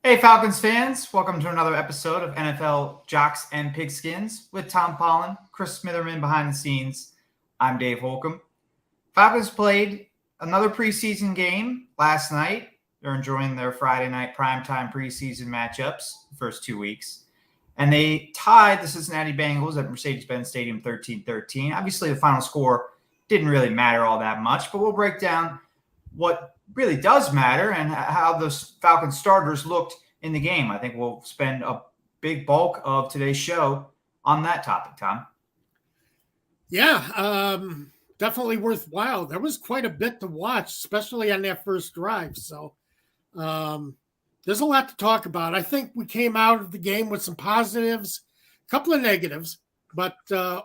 Hey, Falcons fans. Welcome to another episode of NFL Jocks and Pigskins with Tom Pollen, Chris Smitherman behind the scenes. I'm Dave Holcomb. Falcons played another preseason game last night. They're enjoying their Friday night primetime preseason matchups the first 2 weeks. And they tied the Cincinnati Bengals at Mercedes-Benz Stadium 13-13. Obviously, the final score didn't really matter all that much, but we'll break down what really does matter and how the Falcons starters looked in the game. I think we'll spend a big bulk of today's show on that topic, Tom. Yeah, definitely worthwhile. There was quite a bit to watch, especially on that first drive. So there's a lot to talk about. I think we came out of the game with some positives, a couple of negatives, but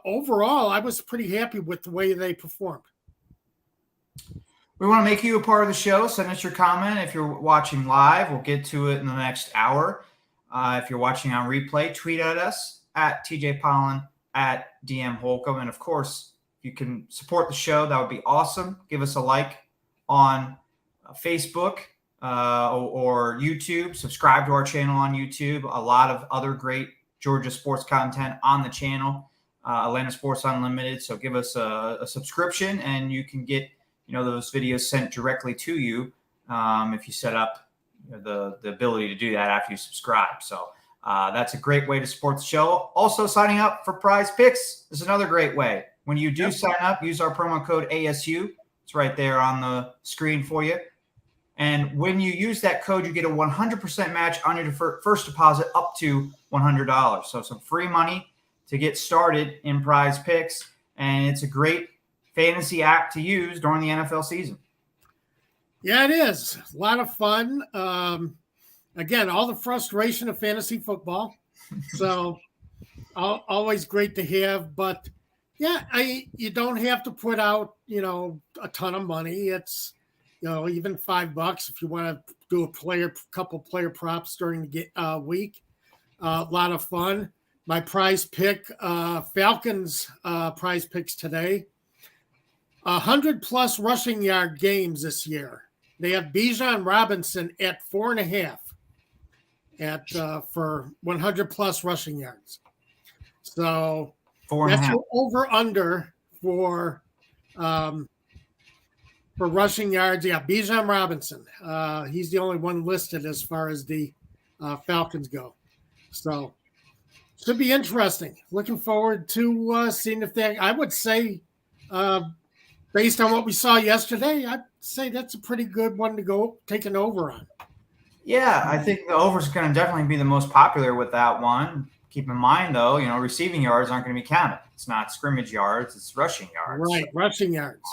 overall, I was pretty happy with the way they performed. We want to make you a part of the show. Send us your comment. If you're watching live, we'll get to it in the next hour. If you're watching on replay, tweet at us at TJ Pollen, at DM Holcomb. And of course, if you can support the show, that would be awesome. Give us a like on Facebook or YouTube. Subscribe to our channel on YouTube. A lot of other great Georgia sports content on the channel, Atlanta Sports Unlimited. So give us a subscription and you can get those videos sent directly to you if you set up the ability to do that after you subscribe. So that's a great way to support the show. Also, signing up for Prize Picks is another great way. When you do sign up, use our promo code ASU. It's right there on the screen for you. And when you use that code, you get a 100% match on your first deposit up to $100. So some free money to get started in Prize Picks. And it's a great fantasy app to use during the NFL season. Yeah, it is. A lot of fun. Again, all the frustration of fantasy football. So always great to have. But yeah, you don't have to put out, a ton of money. It's, even $5 if you want to do a couple player props during the week. A lot of fun. My prize pick, Falcons prize picks today. 100+ rushing yard games this year. They have Bijan Robinson at 4.5 for 100+ rushing yards. So that's your over under for rushing yards. Yeah, Bijan Robinson. He's the only one listed as far as the Falcons go. So should be interesting. Looking forward to seeing if they. I would say. Based on what we saw yesterday, I'd say that's a pretty good one to go take an over on. Yeah, I think the over is going to definitely be the most popular with that one. Keep in mind, though, receiving yards aren't going to be counted. It's not scrimmage yards; it's rushing yards. Right, so, rushing yards.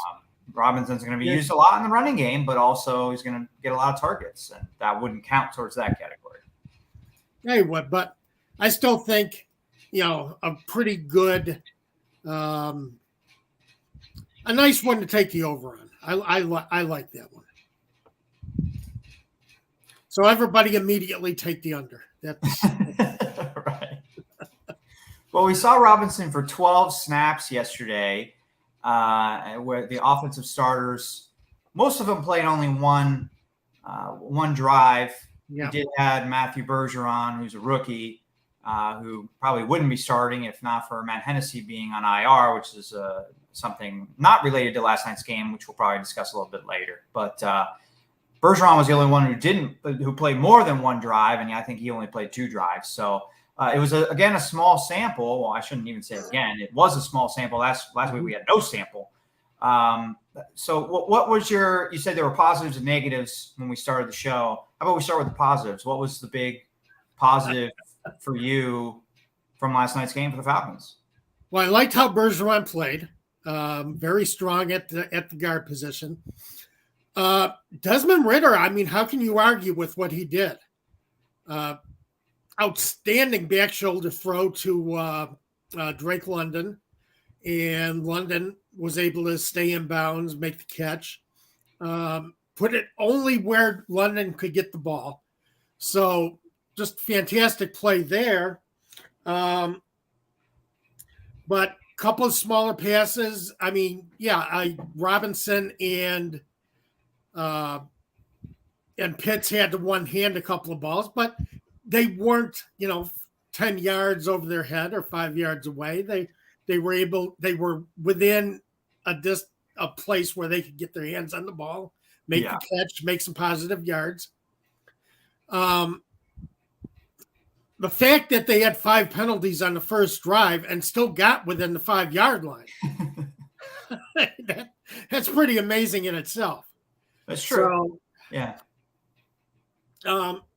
Robinson's going to be used a lot in the running game, but also he's going to get a lot of targets, and that wouldn't count towards that category. Yeah, he would, but I still think, a pretty good. A nice one to take the over on. I like that one. So everybody immediately take the under. That's right. Well, we saw Robinson for 12 snaps yesterday, where the offensive starters, most of them played only one drive. Yeah. We did have Matthew Bergeron, who's a rookie, who probably wouldn't be starting if not for Matt Hennessy being on IR, which is something not related to last night's game, which we'll probably discuss a little bit later. But Bergeron was the only one who played more than one drive, and I think he only played 2 drives. So it was a small sample. Well, I shouldn't even say again. It was a small sample. Last week we had no sample. So what was you said there were positives and negatives when we started the show. How about we start with the positives? What was the big positive for you from last night's game for the Falcons? Well, I liked how Bergeron played. Very strong at the guard position. Desmond Ridder, I mean, how can you argue with what he did? Outstanding back shoulder throw to Drake London, and London was able to stay in bounds, make the catch, put it only where London could get the ball. So just fantastic play there. But couple of smaller passes. I mean, yeah, Robinson and and Pitts had to one hand a couple of balls, but they weren't, 10 yards over their head or 5 yards away. They were within a place where they could get their hands on the ball, make the catch, make some positive yards. The fact that they had 5 penalties on the first drive and still got within the 5-yard line, that's pretty amazing in itself. That's true. So, yeah.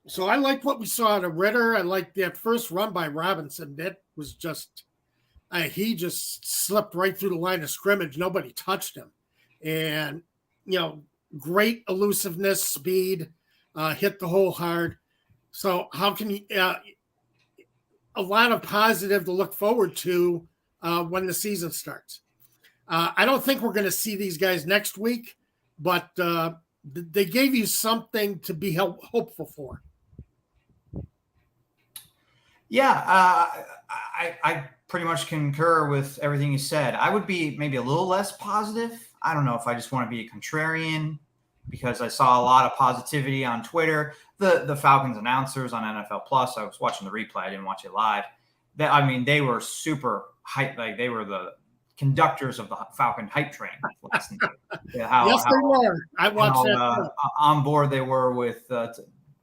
So I like what we saw out of Ritter. I like that first run by Robinson. That was just, he just slipped right through the line of scrimmage. Nobody touched him. And, great elusiveness, speed, hit the hole hard. So how can you, a lot of positive to look forward to when the season starts. I don't think we're going to see these guys next week, but they gave you something to be hopeful for. Yeah, I pretty much concur with everything you said. I would be maybe a little less positive. I don't know if I just want to be a contrarian because I saw a lot of positivity on Twitter. The Falcons announcers on NFL Plus, I was watching the replay. I didn't watch it live. They were super hype. Like they were the conductors of the Falcon hype train. Yes, they were. I watched that. On board they were with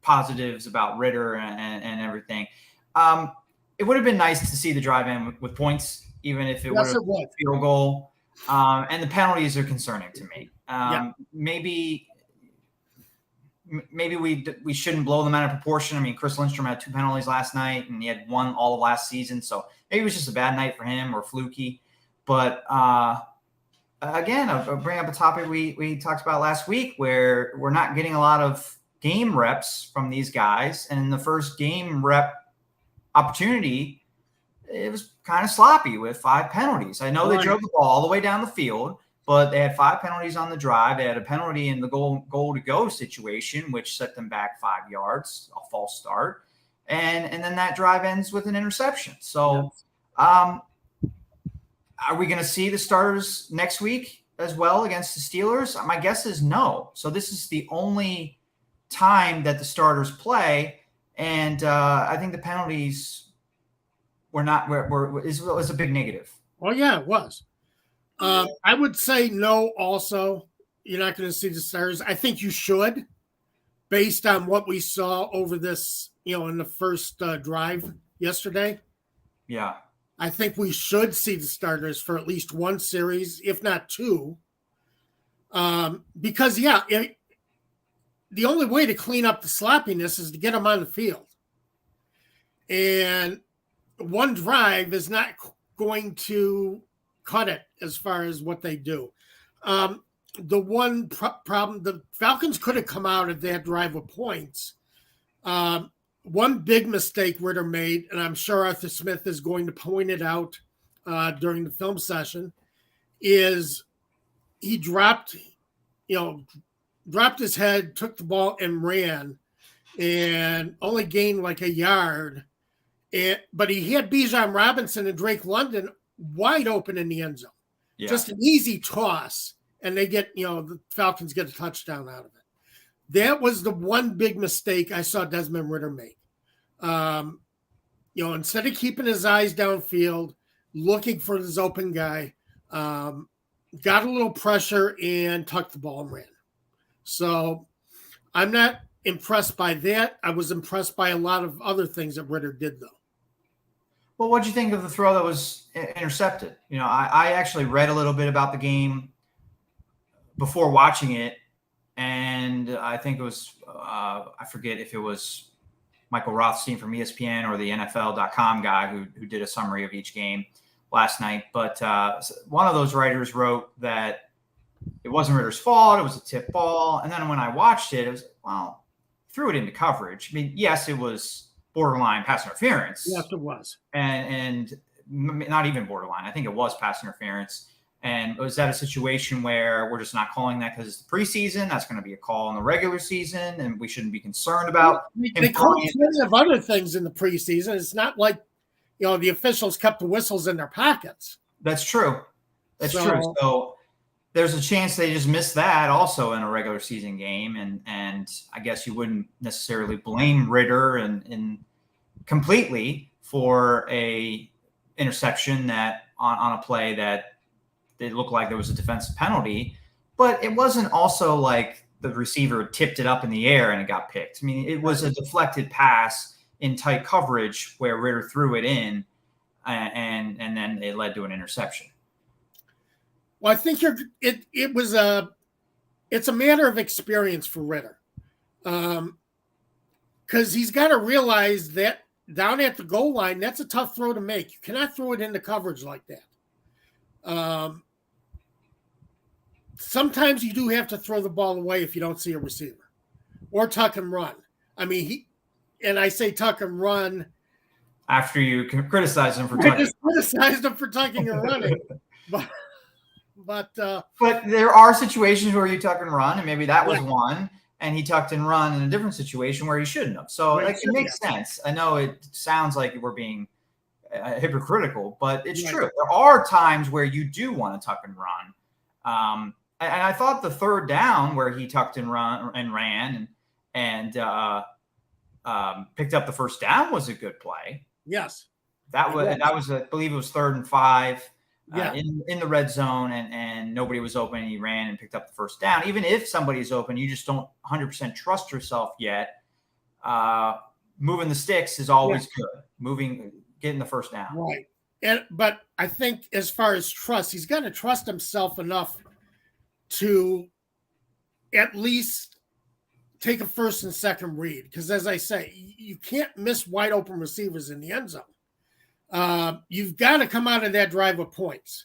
positives about Ritter and everything. It would have been nice to see the drive in with points, even if it would have been a field goal. And the penalties are concerning to me. Maybe we shouldn't blow them out of proportion. I mean, Chris Lindstrom had 2 penalties last night, and he had 1 all of last season. So maybe it was just a bad night for him or fluky. But again, I'll bring up a topic we talked about last week where we're not getting a lot of game reps from these guys. And in the first game rep opportunity, it was kind of sloppy with 5 penalties. I know they drove the ball all the way down the field, but they had 5 penalties on the drive. They had a penalty in the goal to go situation, which set them back 5 yards, a false start. And then that drive ends with an interception. So are we going to see the starters next week as well against the Steelers? My guess is no. So this is the only time that the starters play. And I think the penalties was a big negative. Oh, yeah, it was. I would say no also. You're not going to see the starters. I think you should, based on what we saw over this, in the first drive yesterday. Yeah. I think we should see the starters for at least 1 series, if not 2. Because, the only way to clean up the sloppiness is to get them on the field. And 1 drive is not going to cut it as far as what they do. The one problem, the Falcons could have come out of that drive with points. One big mistake Ritter made, and I'm sure Arthur Smith is going to point it out during the film session, is he dropped his head, took the ball, and ran, and only gained like a yard. But he had Bijan Robinson and Drake London wide open in the end zone. Yeah. Just an easy toss, and they get, the Falcons get a touchdown out of it. That was the one big mistake I saw Desmond Ritter make. Instead of keeping his eyes downfield, looking for this open guy, got a little pressure and tucked the ball and ran. So I'm not impressed by that. I was impressed by a lot of other things that Ritter did, though. Well, what'd you think of the throw that was intercepted? I actually read a little bit about the game before watching it, and I think it was I forget if it was Michael Rothstein from ESPN or the NFL.com guy who did a summary of each game last night. But one of those writers wrote that it wasn't Ritter's fault. It was a tip ball. And then when I watched it, it was, threw it into coverage. I mean, yes, it was borderline pass interference. Yes, it was. And not even borderline. I think it was pass interference. And was that a situation where we're just not calling that because it's the preseason? That's going to be a call in the regular season, and we shouldn't be concerned about. They called plenty of other things in the preseason. It's not like, the officials kept the whistles in their pockets. That's true. That's true. So there's a chance they just missed that also in a regular season game, and I guess you wouldn't necessarily blame Ritter and completely for a interception that on a play that it looked like there was a defensive penalty, but it wasn't also like the receiver tipped it up in the air and it got picked. I mean, it was a deflected pass in tight coverage where Ritter threw it in, and then it led to an interception. Well, I think it's a matter of experience for Ritter, because he's got to realize that down at the goal line, that's a tough throw to make. You cannot throw it into coverage like that. Sometimes you do have to throw the ball away if you don't see a receiver, or tuck and run. I mean, I say tuck and run after you criticize him for tucking. I just criticized him for tucking and running, but there are situations where you tuck and run, and maybe that was one. And he tucked and run in a different situation where he shouldn't have. So it makes sense. I know it sounds like we're being hypocritical, but it's true. There are times where you do want to tuck and run. And I thought the third down where he tucked and ran and picked up the first down was a good play. Yes, that was I believe it was 3rd and 5. In the red zone, and nobody was open, and he ran and picked up the first down. Even if somebody's open, you just don't 100% trust yourself yet. Moving the sticks is always good. Getting the first down. Right. But I think as far as trust, he's got to trust himself enough to at least take a first and second read. Because as I say, you can't miss wide open receivers in the end zone. You've got to come out of that drive with points.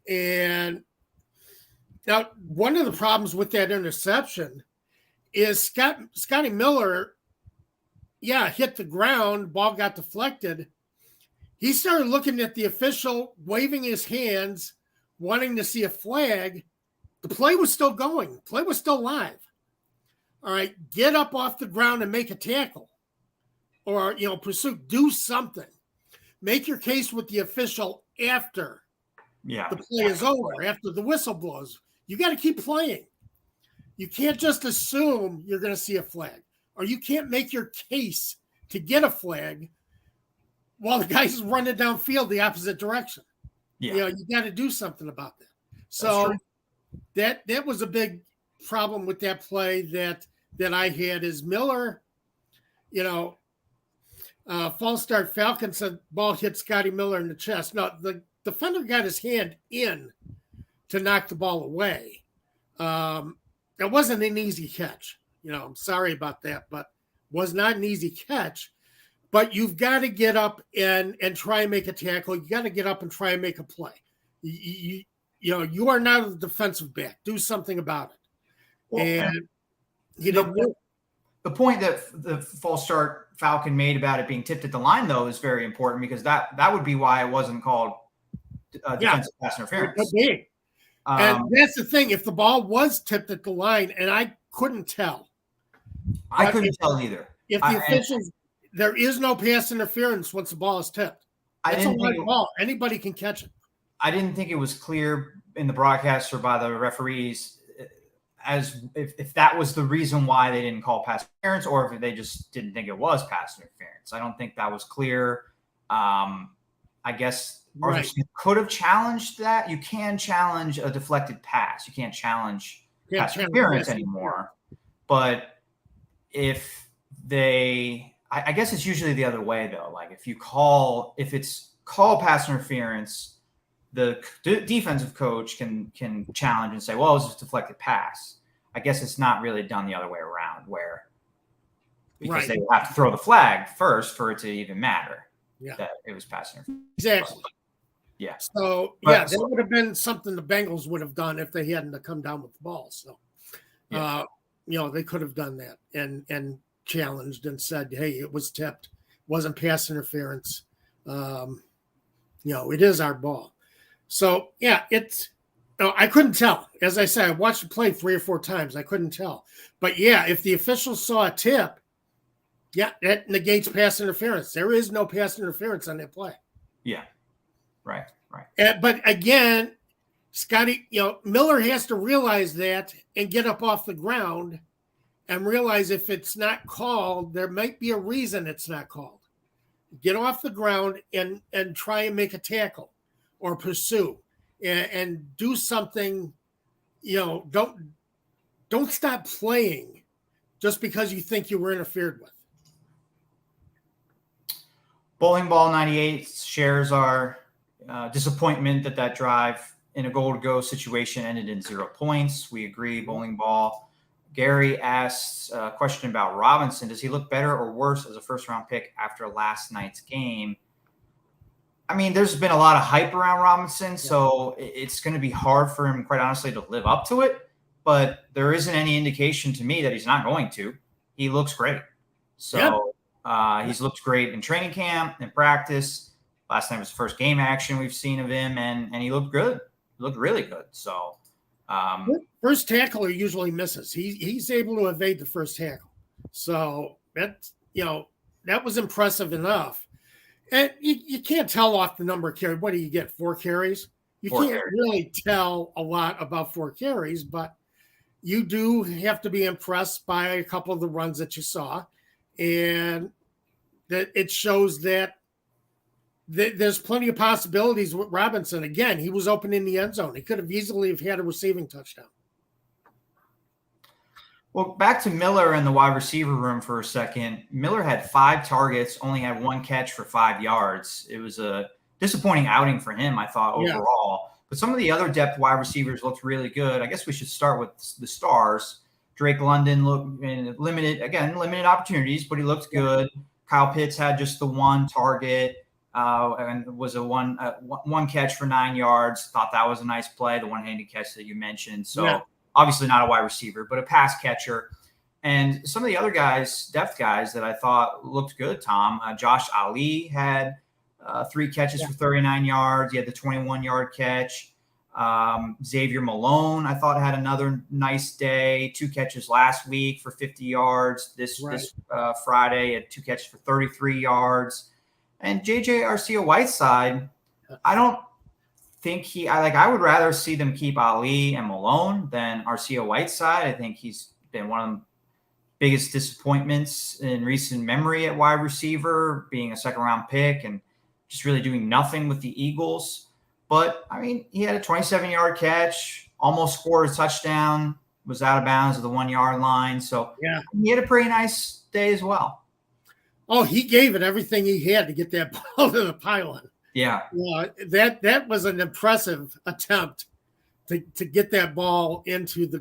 And now one of the problems with that interception is Scotty Miller, hit the ground, ball got deflected. He started looking at the official, waving his hands, wanting to see a flag. The play was still going. Play was still live. All right, get up off the ground and make a tackle. Or, pursue, do something. Make your case with the official after the play is over, after the whistle blows. You got to keep playing. You can't just assume you're going to see a flag, or you can't make your case to get a flag while the guy's running downfield the opposite direction. You got to do something about that. So that was a big problem with that play that I had is Miller, false start. Falcons said ball hit Scotty Miller in the chest. No, the defender got his hand in to knock the ball away. It wasn't an easy catch. I'm sorry about that, but was not an easy catch. But you've got to get up and try and make a tackle. You got to get up and try and make a play. You are not a defensive back. Do something about it. Well, and the point that the false start Falcon made about it being tipped at the line, though, is very important because that would be why it wasn't called defensive pass interference. And that's the thing. If the ball was tipped at the line, and I couldn't tell. I couldn't tell either. If the officials, there is no pass interference once the ball is tipped. That's a live ball. Anybody can catch it. I didn't think it was clear in the broadcast or by the referees as if that was the reason why they didn't call pass interference, or if they just didn't think it was pass interference. I don't think that was clear. I guess Arthur Smith could have challenged that. You can challenge a deflected pass. You can't challenge pass interference anymore. But if I guess it's usually the other way though. Like if it's called pass interference, the defensive coach can challenge and say, well, it was just a deflected pass. I guess it's not really done the other way around because they have to throw the flag first for it to even matter that it was pass interference. Exactly. Yeah. So, that would have been something the Bengals would have done if they hadn't come down with the ball. So, they could have done that and challenged and said, hey, it was tipped, wasn't pass interference. It is our ball. So, I couldn't tell. As I said, I watched the play 3 or 4 times. I couldn't tell. But, if the officials saw a tip, that negates pass interference. There is no pass interference on that play. Yeah, right. But, again, Scotty, Miller has to realize that and get up off the ground and realize if it's not called, there might be a reason it's not called. Get off the ground and try and make a tackle or pursue and do something. Don't stop playing just because you think you were interfered with. Bowling Ball 98 shares our disappointment that drive in a goal-to-go situation ended in 0 points. We agree, Bowling Ball. Gary asks a question about Robinson. Does he look better or worse as a first-round pick after last night's game? I mean, there's been a lot of hype around Robinson, so it's going to be hard for him, quite honestly, to live up to it. But there isn't any indication to me that he's not going to. He looks great. So he's looked great in training camp, in practice. Last night was the first game action we've seen of him, and he looked good. He looked really good. So first tackler usually misses. He's able to evade the first tackle. So that was impressive enough. And you can't tell off the number of carries. What do you get? 4 carries? You can't really tell a lot about 4 carries, but you do have to be impressed by a couple of the runs that you saw. And that it shows that there's plenty of possibilities with Robinson. Again, he was open in the end zone. He could have easily have had a receiving touchdown. Well, back to Miller in the wide receiver room for a second. Miller had 5 targets, only had 1 catch for 5 yards. It was a disappointing outing for him, I thought, overall. But some of the other depth wide receivers looked really good. I guess we should start with the stars. Drake London looked in limited opportunities, but he looked good. Kyle Pitts had just the 1 target and was a one catch for 9 yards. Thought that was a nice play, the one-handed catch that you mentioned. So obviously not a wide receiver, but a pass catcher. And some of the other guys, depth guys that I thought looked good, Tom. Josh Ali had 3 catches for 39 yards. He had the 21-yard catch. Xavier Malone, I thought, had another nice day. 2 catches last week for 50 yards. This Friday had 2 catches for 33 yards. And JJ Arcega-Whiteside, I don't think I would rather see them keep Ali and Malone than Arcega-Whiteside. I think he's been one of the biggest disappointments in recent memory at wide receiver, being a second-round pick and just really doing nothing with the Eagles. But, I mean, he had a 27-yard catch, almost scored a touchdown, was out of bounds at the 1-yard line. So he had a pretty nice day as well. Oh, he gave it everything he had to get that ball to the pylon. Yeah. That was an impressive attempt to get that ball into the,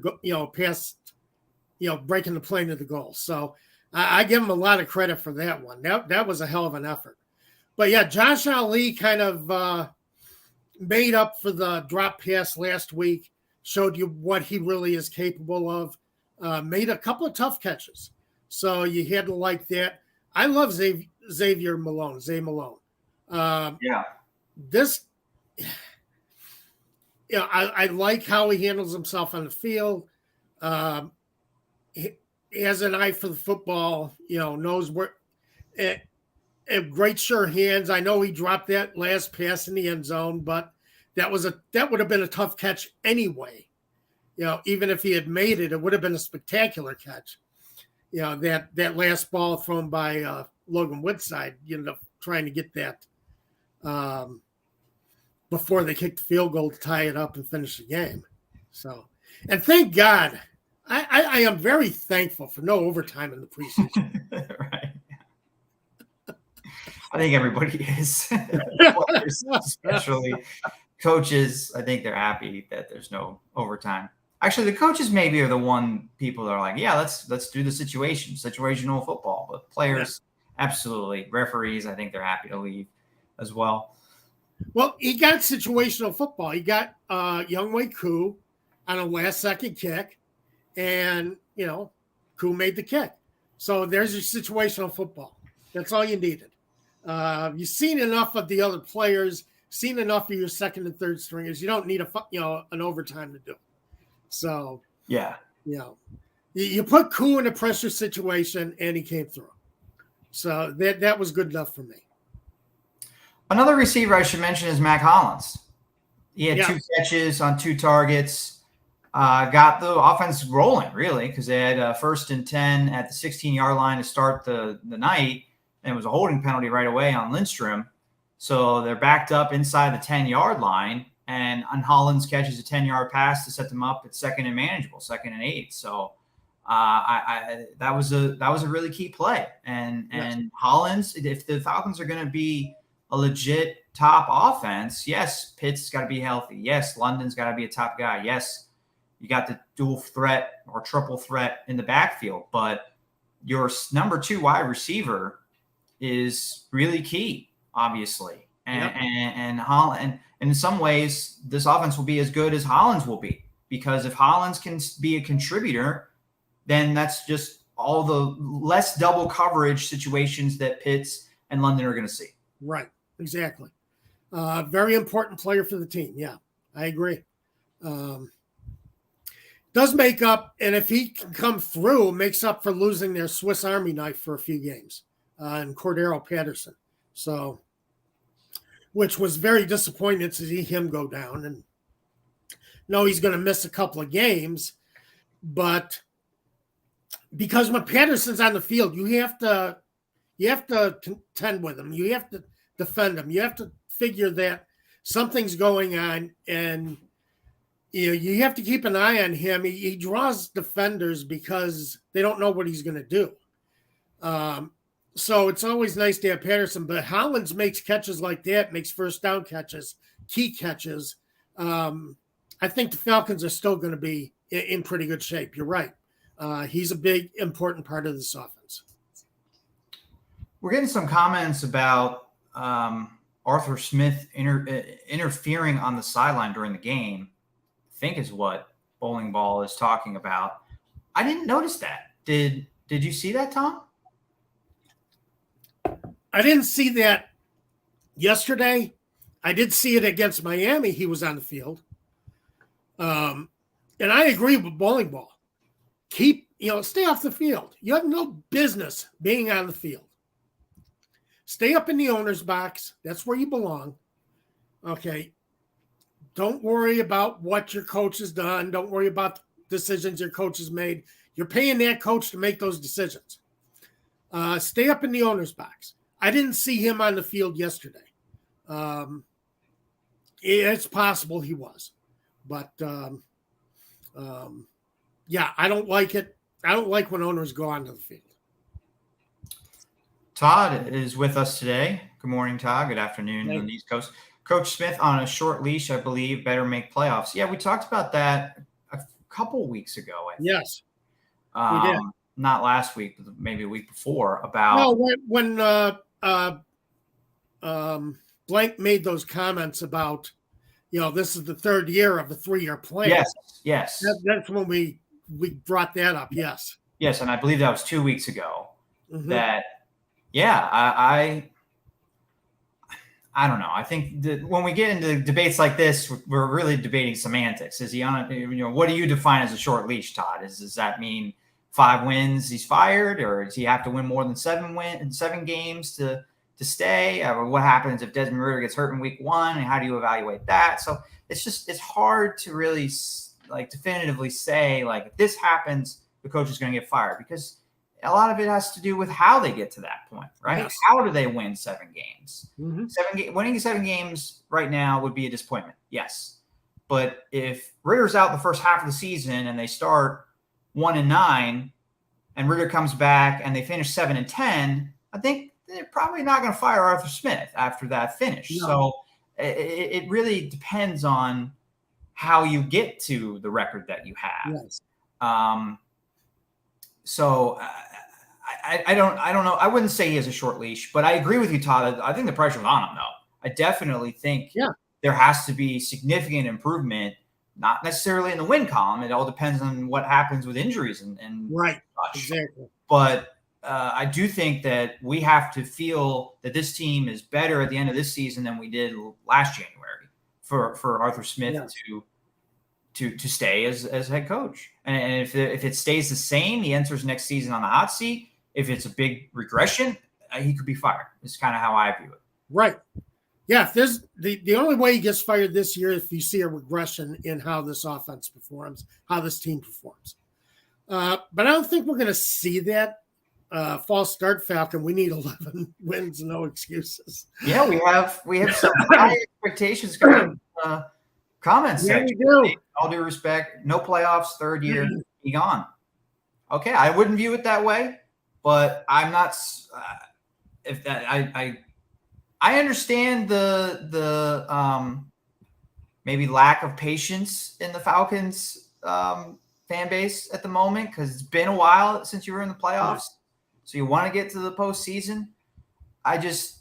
past, breaking the plane to the goal. So I give him a lot of credit for that one. That was a hell of an effort. But, Josh Ali kind of made up for the drop pass last week, showed you what he really is capable of, made a couple of tough catches. So you had to like that. I love Xavier Malone, Zay Malone. This, I like how he handles himself on the field. He has an eye for the football, knows where, great sure hands. I know he dropped that last pass in the end zone, but that would have been a tough catch anyway. Even if he had made it, it would have been a spectacular catch. That last ball thrown by Logan Woodside, trying to get that before they kicked the field goal to tie it up and finish the game. So, and thank God, I am very thankful for no overtime in the preseason. Right. I think everybody is, especially coaches. I think they're happy that there's no overtime. Actually, the coaches maybe are the one people that are like, let's do the situational football. But players, absolutely. Referees, I think they're happy to leave as well. Well, he got situational football. He got Younghoe Koo on a last-second kick, and, Koo made the kick. So there's your situational football. That's all you needed. You've seen enough of the other players, seen enough of your second and third stringers. You don't need an overtime to do it. So, you put Koo in a pressure situation, and he came through. So that was good enough for me. Another receiver I should mention is Mac Hollins. He had 2 catches on 2 targets. Got the offense rolling, really, because they had 1st and 10 at the 16-yard line to start the night, and it was a holding penalty right away on Lindstrom. So they're backed up inside the 10-yard line, and Hollins catches a 10-yard pass to set them up at 2nd and manageable, 2nd and 8. So that was a really key play. And Hollins, if the Falcons are going to be a legit top offense, yes, Pitts got to be healthy. Yes, London's got to be a top guy. Yes, you got the dual threat or triple threat in the backfield, but your number 2 wide receiver is really key, obviously. And Holland, and in some ways, this offense will be as good as Hollins will be, because if Hollins can be a contributor, then that's just all the less double coverage situations that Pitts and London are going to see. Right. Exactly. Very important player for the team. Yeah, I agree. Does make up, and if he can come through, makes up for losing their Swiss Army knife for a few games, and Cordero Patterson. So, which was very disappointing to see him go down. And no, he's going to miss a couple of games, but because when Patterson's on the field, you have to contend with him. You have to defend him. You have to figure that something's going on, and you have to keep an eye on him. He draws defenders because they don't know what he's going to do. So it's always nice to have Patterson, but Hollins makes catches like that, makes first down catches, key catches. I think the Falcons are still going to be in pretty good shape. You're right. He's a big, important part of this offense. We're getting some comments about Arthur Smith interfering on the sideline during the game, I think is what Bowling Ball is talking about. I didn't notice that. Did you see that, Tom? I didn't see that yesterday. I did see it against Miami. He was on the field. And I agree with Bowling Ball. Stay off the field. You have no business being on the field. Stay up in the owner's box. That's where you belong. Okay. Don't worry about what your coach has done. Don't worry about decisions your coach has made. You're paying that coach to make those decisions. Stay up in the owner's box. I didn't see him on the field yesterday. It's possible he was. But, yeah, I don't like it. I don't like when owners go onto the field. Todd is with us today. Good morning, Todd. Good afternoon on the East Coast. Coach Smith on a short leash, I believe, better make playoffs. Yeah, we talked about that a couple weeks ago. I think. Yes, we did. Not last week, but maybe a week before. About when Blank made those comments about, this is the 3rd year of a 3-year plan. Yes. That's when we brought that up. Yes, and I believe that was 2 weeks ago. Mm-hmm. That, yeah, I don't know. I think that when we get into debates like this, we're really debating semantics. Is he on what do you define as a short leash, Todd? Does that mean 5 wins he's fired, or does he have to win more than 7 games to stay? Or what happens if Desmond Ridder gets hurt in week 1, and how do you evaluate that? So it's hard to really definitively say if this happens, the coach is going to get fired, because a lot of it has to do with how they get to that point, right? Yes. How do they win 7 games? Mm-hmm. Winning 7 games right now would be a disappointment, yes. But if Ridder's out the first half of the season and they start 1-9, and Ridder comes back and they finish 7-10, I think they're probably not going to fire Arthur Smith after that finish. No. So it really depends on how you get to the record that you have. Yes. So I don't know. I wouldn't say he has a short leash, but I agree with you, Todd. I think the pressure's on him, though. I definitely think there has to be significant improvement, not necessarily in the win column. It all depends on what happens with injuries and right. such. Exactly. But I do think that we have to feel that this team is better at the end of this season than we did last January for Arthur Smith to stay as head coach. And if it stays the same, he enters next season on the hot seat. If it's a big regression, he could be fired. It's kind of how I view it. Right. Yeah, if there's the only way he gets fired this year if you see a regression in how this offense performs, how this team performs. But I don't think we're going to see that. False start, Falcon. We need 11 wins, no excuses. Yeah, we have some high expectations coming. Comments Yeah, section. we do. All due respect, no playoffs, third year, be gone. Okay, I wouldn't view it that way, but I'm not. If that, I understand the maybe lack of patience in the Falcons fan base at the moment because it's been a while since you were in the playoffs, so you want to get to the postseason. I just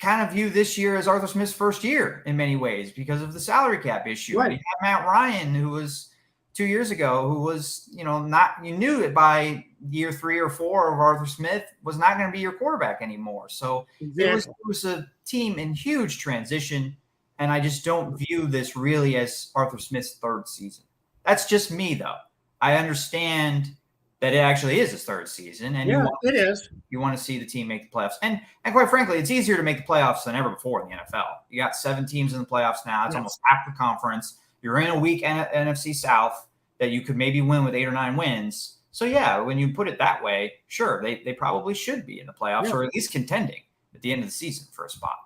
kind of view this year as Arthur Smith's first year in many ways because of the salary cap issue. Right. You had Matt Ryan, who was 2 years ago, who was, you knew it by year 3 or 4 of Arthur Smith was not going to be your quarterback anymore. So it was a team in huge transition. And I just don't view this really as Arthur Smith's third season. That's just me, though. I understand that it actually is his third season. And you want to see the team make the playoffs. And quite frankly, it's easier to make the playoffs than ever before in the NFL. You got 7 teams in the playoffs now. It's almost half the conference. You're in a weak NFC South that you could maybe win with 8 or 9 wins. So, yeah, when you put it that way, sure, they probably should be in the playoffs or at least contending at the end of the season for a spot.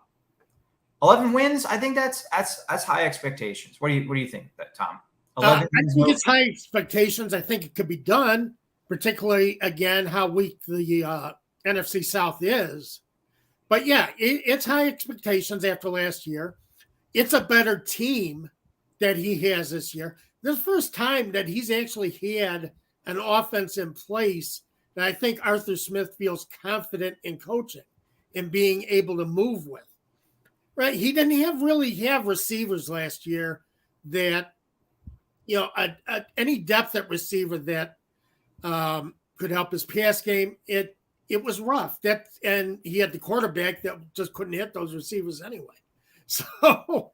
11 wins, I think that's high expectations. What do you think, Tom? 11 I think it's high expectations. I think it could be done, particularly, again, how weak the NFC South is. But, yeah, it's high expectations after last year. It's a better team that he has this year. This is the first time that he's actually had an offense in place that I think Arthur Smith feels confident in coaching and being able to move with. Right? He didn't really have receivers last year that, any depth at receiver that could help his pass game. It was rough. And he had the quarterback that just couldn't hit those receivers anyway. So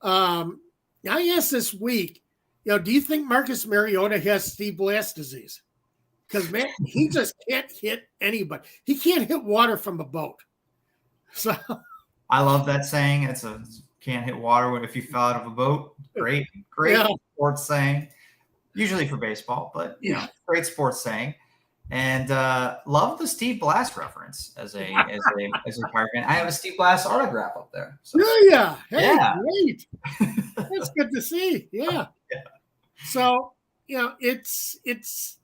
I asked this week, do you think Marcus Mariota has Steve Blass disease? Because, man, he just can't hit anybody. He can't hit water from a boat. So I love that saying. It's can't hit water if you fell out of a boat. Great sports saying. Usually for baseball, but great sports saying. And love the Steve Blass reference as a Pirate fan. I have a Steve Blass autograph up there. So. Yeah. Hey, great. That's good to see. Yeah. So, it's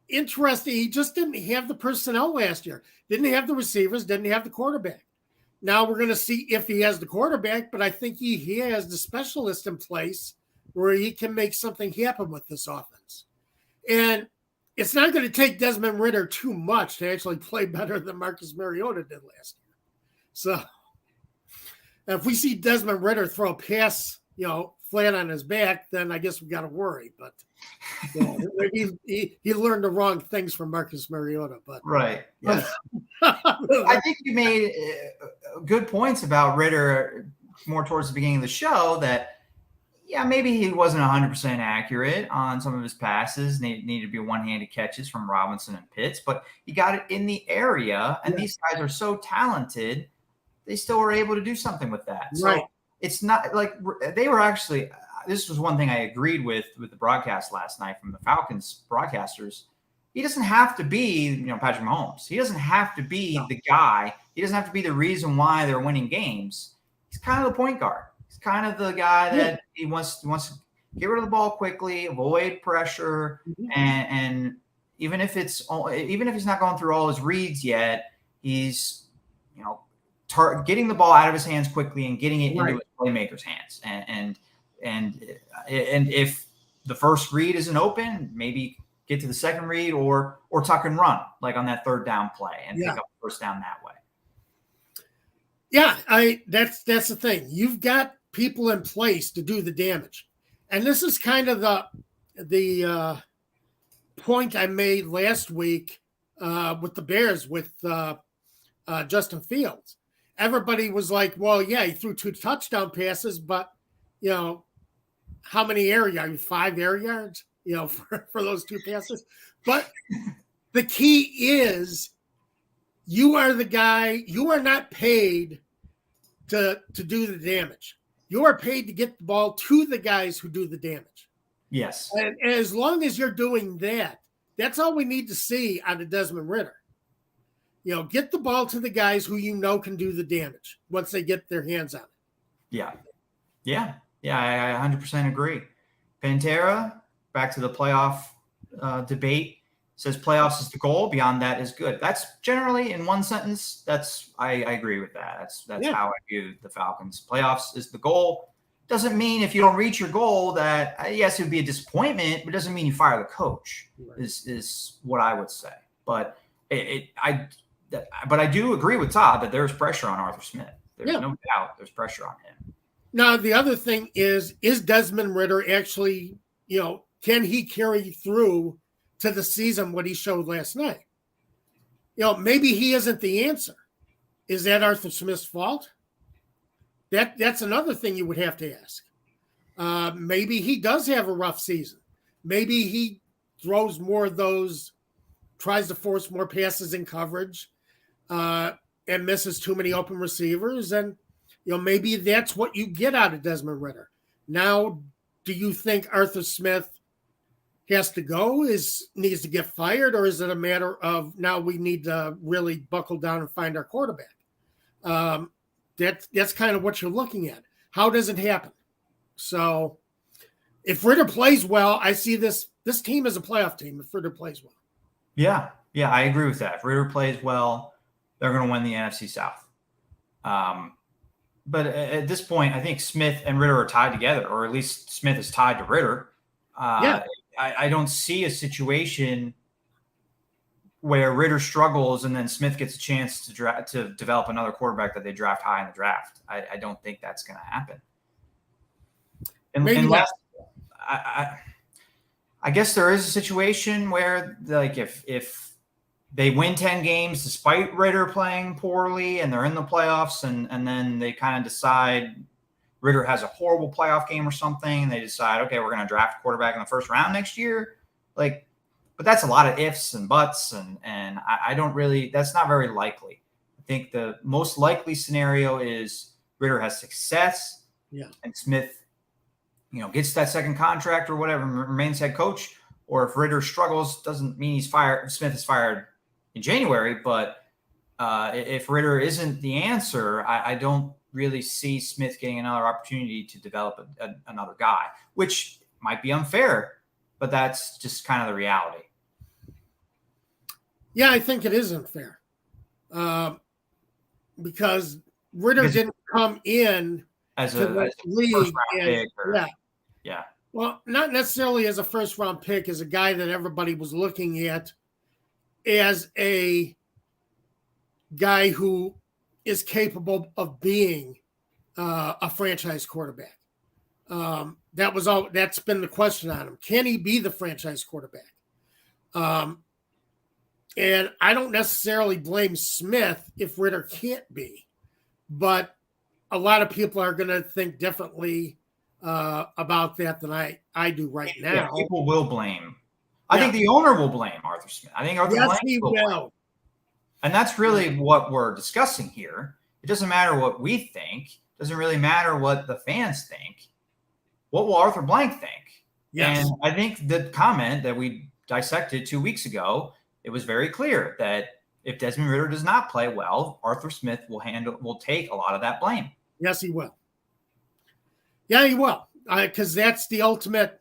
interesting. He just didn't have the personnel last year. Didn't have the receivers, didn't have the quarterback. Now we're going to see if he has the quarterback, but I think he has the specialist in place where he can make something happen with this offense. And it's not going to take Desmond Ridder too much to actually play better than Marcus Mariota did last year. So if we see Desmond Ridder throw a pass, flat on his back, then I guess we got to worry. But he learned the wrong things from Marcus Mariota. But right, yes. I think you made good points about Ridder more towards the beginning of the show. That maybe he wasn't 100% accurate on some of his passes. Needed to be one-handed catches from Robinson and Pitts, but he got it in the area. And these guys are so talented; they still were able to do something with that. So, right. It's not like they were actually – this was one thing I agreed with the broadcast last night from the Falcons broadcasters. He doesn't have to be, Patrick Mahomes. He doesn't have to be the guy. He doesn't have to be the reason why they're winning games. He's kind of the point guard. He's kind of the guy that he wants to get rid of the ball quickly, avoid pressure, and even if he's not going through all his reads yet, he's, getting the ball out of his hands quickly and getting it into his playmaker's hands. And if the first read isn't open, maybe get to the second read or tuck and run, like on that third down play and pick up the first down that way. Yeah, that's the thing. You've got people in place to do the damage. And this is kind of the point I made last week with the Bears with Justin Fields. Everybody was like, well, he threw 2 touchdown passes, but, how many air yards? 5 air yards, for those 2 passes. But the key is you are the guy, you are not paid to do the damage. You are paid to get the ball to the guys who do the damage. Yes. And as long as you're doing that, that's all we need to see out of Desmond Ridder. Get the ball to the guys who can do the damage once they get their hands on it. Yeah. Yeah. Yeah, I 100% agree. Pantera, back to the playoff debate, says playoffs is the goal. Beyond that is good. That's generally in one sentence. I agree with that. That's how I view the Falcons. Playoffs is the goal. Doesn't mean if you don't reach your goal that yes, it would be a disappointment, but doesn't mean you fire the coach. Right. Is what I would say. But I do agree with Todd that there's pressure on Arthur Smith. There's no doubt there's pressure on him. Now, the other thing is Desmond Ridder actually, can he carry through to the season what he showed last night? Maybe he isn't the answer. Is that Arthur Smith's fault? That's another thing you would have to ask. Maybe he does have a rough season. Maybe he throws more of those, tries to force more passes in coverage, and misses too many open receivers. And, maybe that's what you get out of Desmond Ridder. Now, do you think Arthur Smith has to go, needs to get fired, or is it a matter of now we need to really buckle down and find our quarterback? That's kind of what you're looking at. How does it happen? So if Ridder plays well, I see this team as a playoff team if Ridder plays well. Yeah, I agree with that. If Ridder plays well, they're going to win the NFC South. But at this point, I think Smith and Ridder are tied together, or at least Smith is tied to Ridder. I don't see a situation where Ridder struggles and then Smith gets a chance to develop another quarterback that they draft high in the draft. I don't think that's going to happen. Unless I guess there is a situation where, like, if they win 10 games despite Ridder playing poorly and they're in the playoffs and then they kind of decide Ridder has a horrible playoff game or something, and they decide, okay, we're going to draft a quarterback in the first round next year. But that's a lot of ifs and buts, and I don't really – that's not very likely. I think the most likely scenario is Ridder has success and Smith, gets that second contract or whatever, remains head coach. Or if Ridder struggles, doesn't mean he's fired. Smith is fired in January, but if Ridder isn't the answer, I don't really see Smith getting another opportunity to develop another guy, which might be unfair, but that's just kind of the reality. Yeah, I think it is unfair because Ridder didn't come in as to a league. Pick Yeah. Well, not necessarily as a first-round pick, as a guy that everybody was looking at as a guy who is capable of being a franchise quarterback. That's been the question on him. Can he be the franchise quarterback? And I don't necessarily blame Smith if Ridder can't be, but a lot of people are going to think differently about that than I do right now. Yeah, people will blame. I think the owner will blame Arthur Smith. I think Arthur Blank will blame. And that's really what we're discussing here. It doesn't matter what we think. It doesn't really matter what the fans think. What will Arthur Blank think? Yes. And I think the comment that we dissected 2 weeks ago, it was very clear that if Desmond Ridder does not play well, Arthur Smith will take a lot of that blame. Yes, he will. Yeah, he will. Because that's the ultimate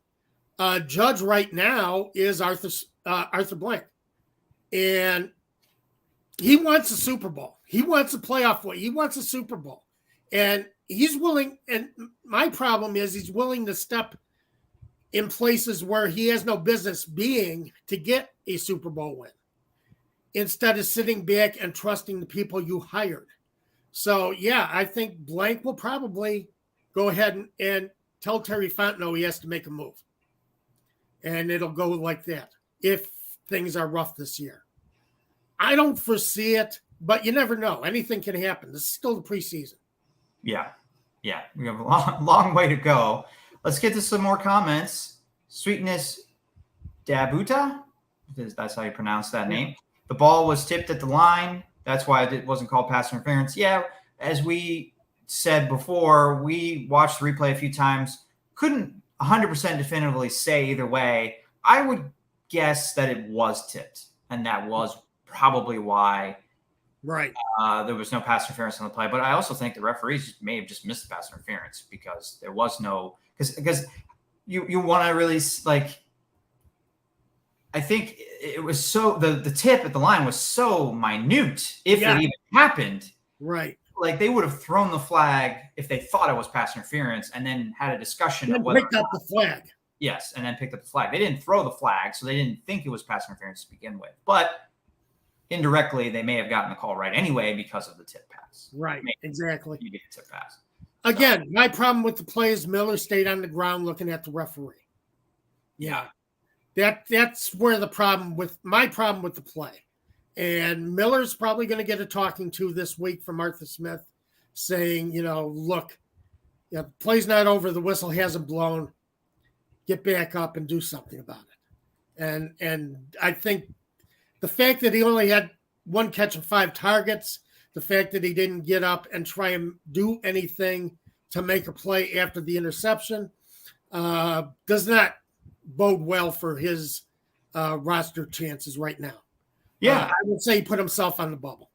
judge right now is Arthur Blank. And he wants a Super Bowl. He wants a playoff win. He wants a Super Bowl. And he's willing, and my problem is he's willing to step in places where he has no business being to get a Super Bowl win instead of sitting back and trusting the people you hired. So, I think Blank will probably go ahead and tell Terry Fontenot he has to make a move. And it'll go like that if things are rough this year. I don't foresee it, but you never know. Anything can happen. This is still the preseason. Yeah. We have a long way to go. Let's get to some more comments. Sweetness Dabuta, that's how you pronounce that name. The ball was tipped at the line. That's why it wasn't called pass interference. Yeah, as we said before, we watched the replay a few times, couldn't 100% definitively say either way. I would guess that it was tipped, and that was probably why Right. there was no pass interference on the play. But I also think the referees may have just missed the pass interference because there was no – because you want to really like – I think it was so the tip at the line was so minute if it even happened. Right. Like they would have thrown the flag if they thought it was pass interference and then had a discussion of whether picked up the flag. Yes, and then picked up the flag. They didn't throw the flag, so they didn't think it was pass interference to begin with. But indirectly, they may have gotten the call right anyway because of the tip pass. Right, exactly. You get a tip pass. Again, my problem with the play is Miller stayed on the ground looking at the referee. Yeah. That's where my problem with the play. And Miller's probably going to get a talking to this week from Arthur Smith saying, look, the play's not over. The whistle hasn't blown. Get back up and do something about it. And I think the fact that he only had one catch and 5 targets, the fact that he didn't get up and try and do anything to make a play after the interception does not bode well for his roster chances right now. Yeah. I would say he put himself on the bubble.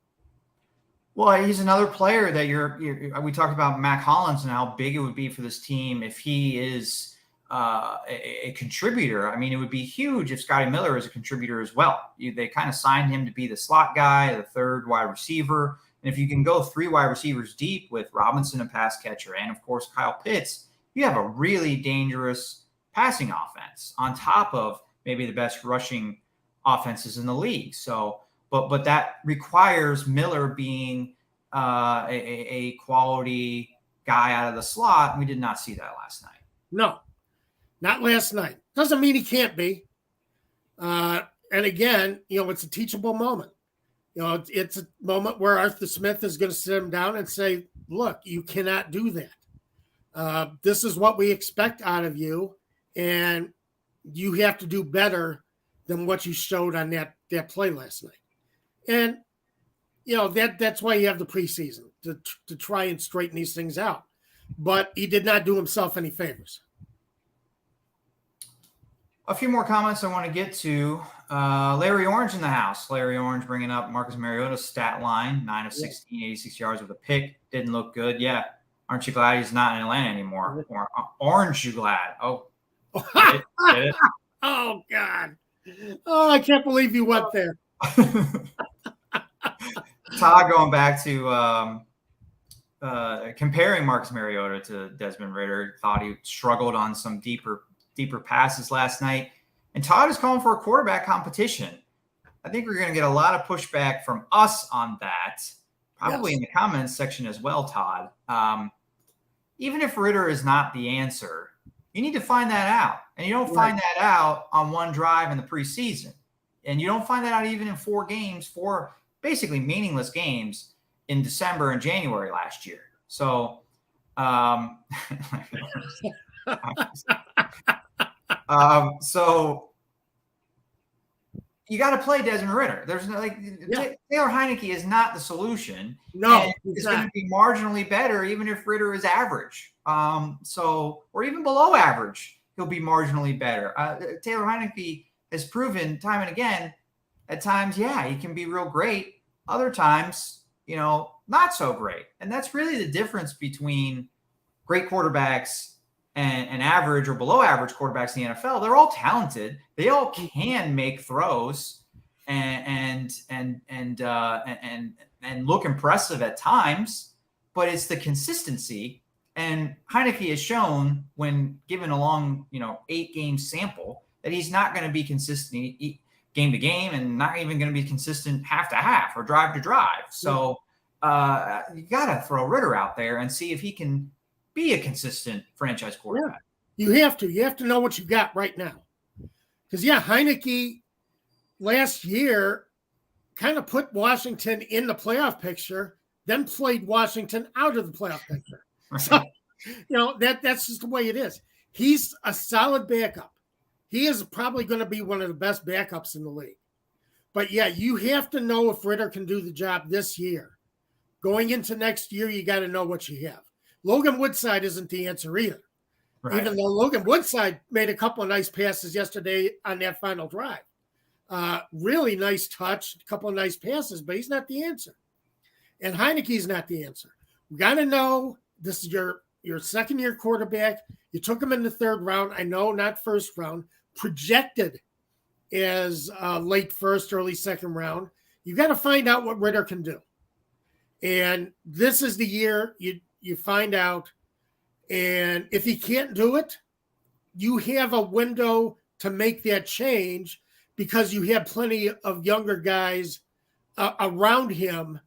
Well, he's another player that we talked about Mac Hollins and how big it would be for this team if he is a contributor. I mean, it would be huge if Scotty Miller is a contributor as well. They kind of signed him to be the slot guy, the third wide receiver. And if you can go 3 wide receivers deep with Robinson, a pass catcher, and of course Kyle Pitts, you have a really dangerous passing offense on top of maybe the best rushing offenses in the league. So, but that requires Miller being a quality guy out of the slot. We did not see that last night. No, not last night. Doesn't mean he can't be. And again, it's a teachable moment. It's a moment where Arthur Smith is going to sit him down and say, look, you cannot do that. This is what we expect out of you. And you have to do better than what you showed on that play last night. And, that's why you have the preseason to try and straighten these things out. But he did not do himself any favors. A few more comments I want to get to. Larry Orange in the house. Larry Orange bringing up Marcus Mariota's stat line, 9 of 16, 86 yards with a pick. Didn't look good. Yeah. Aren't you glad he's not in Atlanta anymore? Or aren't you glad? Oh, get it? Oh, God. Oh, I can't believe you went there. Todd going back to comparing Marcus Mariota to Desmond Ridder, thought he struggled on some deeper passes last night. And Todd is calling for a quarterback competition. I think we're going to get a lot of pushback from us on that, probably in the comments section as well, Todd. Even if Ridder is not the answer, you need to find that out. And you don't find that out on one drive in the preseason. And you don't find that out even in 4 basically meaningless games in December and January last year. So, so you got to play Desmond Ridder. There's no Taylor Heineke is not the solution. No, it's going to be marginally better even if Ridder is average. Or even below average, he'll be marginally better. Taylor Heineke has proven time and again, at times, he can be real great. Other times, not so great. And that's really the difference between great quarterbacks and average or below average quarterbacks in the NFL. They're all talented. They all can make throws and look impressive at times, but it's the consistency. And Heineke has shown when given a long, 8-game sample that he's not going to be consistent game to game and not even going to be consistent half to half or drive to drive. So you got to throw Ridder out there and see if he can be a consistent franchise quarterback. Yeah. You have to know what you got right now. Because, Heineke last year kind of put Washington in the playoff picture, then played Washington out of the playoff picture. So, that's just the way it is. He's a solid backup. He is probably going to be one of the best backups in the league. But, you have to know if Ridder can do the job this year going into next year, you got to know what you have. Logan Woodside isn't the answer either. Right. Even though Logan Woodside made a couple of nice passes yesterday on that final drive. Really nice touch, a couple of nice passes, but he's not the answer. And Heineke's not the answer. We got to know this is your second-year quarterback. You took him in the third round. I know, not first round. Projected as late first, early second round. You got to find out what Ritter can do. And this is the year you find out. And if he can't do it, you have a window to make that change because you have plenty of younger guys around him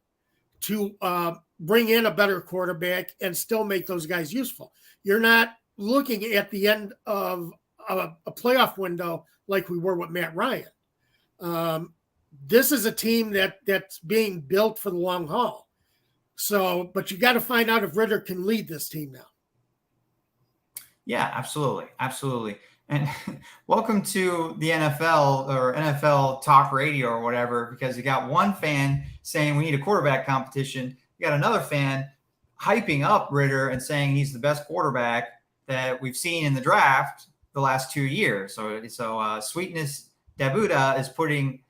to bring in a better quarterback and still make those guys useful. You're not looking at the end of a playoff window like we were with Matt Ryan. This is a team that's being built for the long haul. So, but you got to find out if Ritter can lead this team now. Yeah, absolutely. Absolutely. And welcome to the NFL or NFL talk radio or whatever, because you got one fan saying we need a quarterback competition. You got another fan hyping up Ritter and saying he's the best quarterback that we've seen in the draft the last 2 years. So Sweetness Dabuda is putting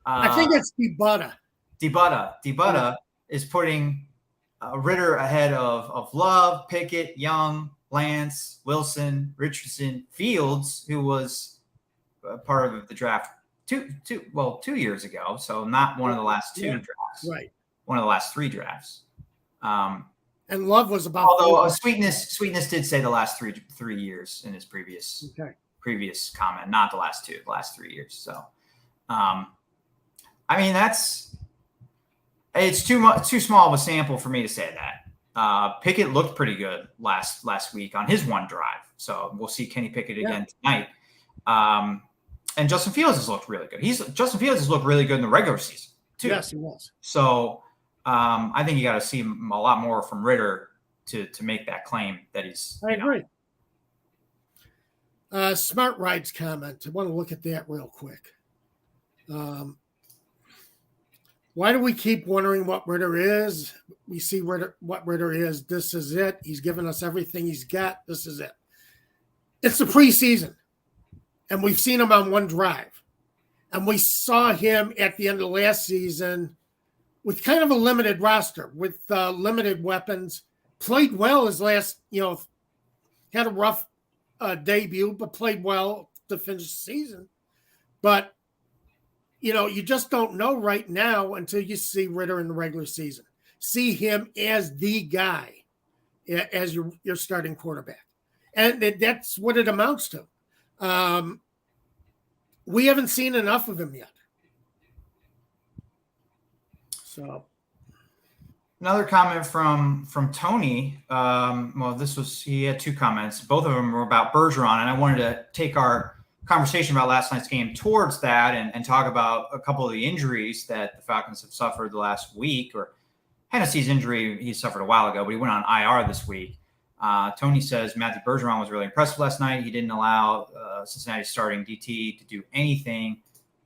I think it's Debuta. Debuta is putting Ritter ahead of Love, Pickett, Young, Lance, Wilson, Richardson, Fields, who was part of the draft 2 years ago. So not one of the last two drafts. Right. One of the last 3 drafts. And Love was about. Although Sweetness did say the last three years in his previous comment, not the last 2, the last 3 years. So, I mean, it's too small of a sample for me to say that. Pickett looked pretty good last week on his one drive. So we'll see Kenny Pickett again tonight. And Justin Fields has looked really good. Justin Fields has looked really good in the regular season too. Yes, he was. So I think you got to see a lot more from Ritter to make that claim that he's. I agree. Smart Rides comment. I want to look at that real quick. Why do we keep wondering what Ritter is? We see what Ritter is. This is it. He's given us everything he's got. This is it. It's the preseason. And we've seen him on one drive. And we saw him at the end of last season with kind of a limited roster, with limited weapons. Played well his last, had a rough debut, but played well to finish the season. But you just don't know right now until you see Ritter in the regular season. See him as the guy, as your starting quarterback. And that's what it amounts to. We haven't seen enough of him yet. So. Another comment from Tony. He had 2 comments. Both of them were about Bergeron, and I wanted to take our conversation about last night's game towards that and talk about a couple of the injuries that the Falcons have suffered the last week. Or Hennessy's injury he suffered a while ago, but he went on IR this week. Tony says Matthew Bergeron was really impressive last night. He didn't allow Cincinnati starting DT to do anything.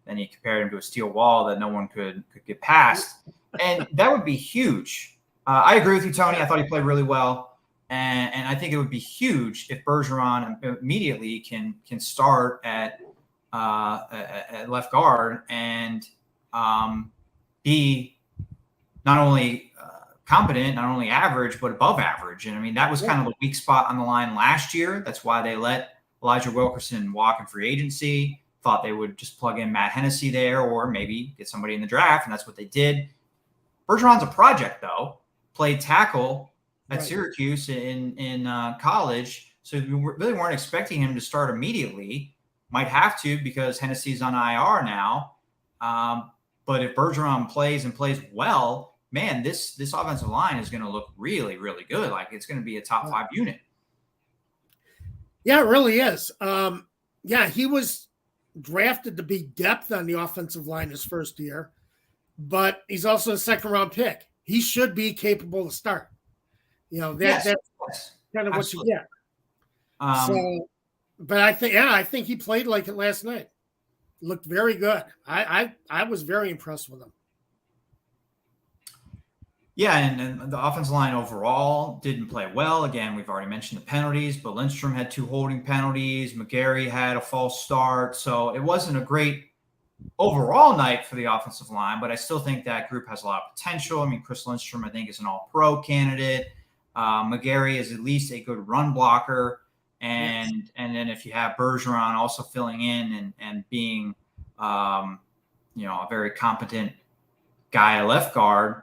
Then he compared him to a steel wall that no one could get past. And that would be huge. I agree with you, Tony. I thought he played really well. And I think it would be huge if Bergeron immediately can start at left guard and be not only competent, not only average, but above average. And I mean, that was kind of the weak spot on the line last year. That's why they let Elijah Wilkerson walk in free agency. Thought they would just plug in Matt Hennessy there or maybe get somebody in the draft, and that's what they did. Bergeron's a project, though. Played tackle at Syracuse in college, so we really weren't expecting him to start immediately. Might have to because Hennessy's on IR now. But if Bergeron plays and plays well, man, this offensive line is going to look really, really good. Like it's going to be a top 5 unit. Yeah, it really is. He was drafted to be depth on the offensive line his first year, but he's also a second-round pick. He should be capable to start. That's kind of what you get. But I think he played like it last night. Looked very good. I was very impressed with him. Yeah, and the offensive line overall didn't play well. Again, we've already mentioned the penalties, but Lindstrom had 2 holding penalties. McGarry had a false start. So it wasn't a great overall night for the offensive line, but I still think that group has a lot of potential. I mean, Chris Lindstrom, I think, is an all-pro candidate. McGarry is at least a good run blocker. And then if you have Bergeron also filling in and being, a very competent guy at left guard,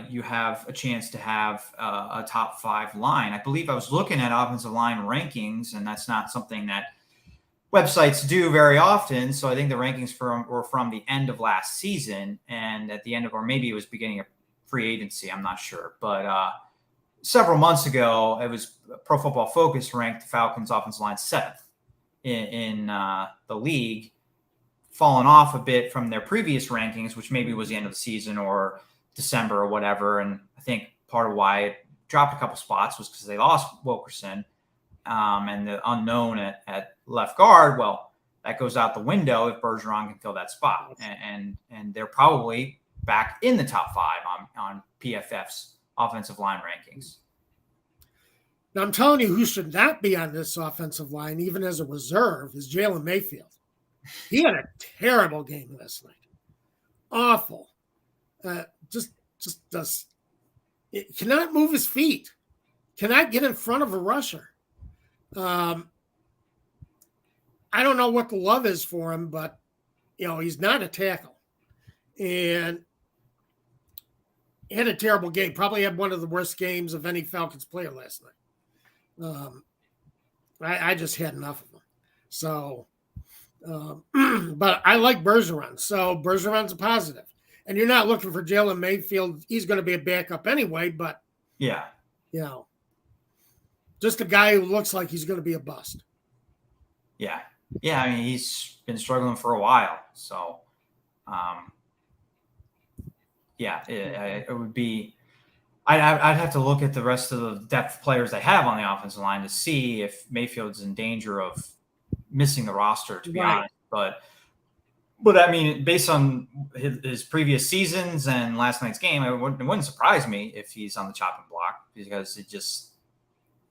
you have a chance to have a top 5 line. I believe I was looking at offensive line rankings, and that's not something that websites do very often. So I think the rankings were from the end of last season, and at the end of, or maybe it was beginning of free agency. I'm not sure, but several months ago, it was Pro Football Focus ranked the Falcons offensive line 7th in the league, fallen off a bit from their previous rankings, which maybe was the end of the season or December or whatever. And I think part of why it dropped a couple spots was because they lost Wilkerson and the unknown at left guard. Well, that goes out the window if Bergeron can fill that spot. And they're probably back in the top 5 on PFF's offensive line rankings. Now, I'm telling you who should not be on this offensive line, even as a reserve, is Jalen Mayfield. He had a terrible game last night. Awful. Just does. It cannot move his feet. Cannot get in front of a rusher. I don't know what the love is for him, but he's not a tackle, and he had a terrible game. Probably had one of the worst games of any Falcons player last night. I just had enough of him. So, but I like Bergeron. So Bergeron's a positive. And you're not looking for Jalen Mayfield. He's going to be a backup anyway, but yeah, just a guy who looks like he's going to be a bust. Yeah. I mean, he's been struggling for a while. So, it would be. I'd have to look at the rest of the depth players they have on the offensive line to see if Mayfield's in danger of missing the roster, to be honest. But I mean, based on his previous seasons and last night's game, it wouldn't surprise me if he's on the chopping block, because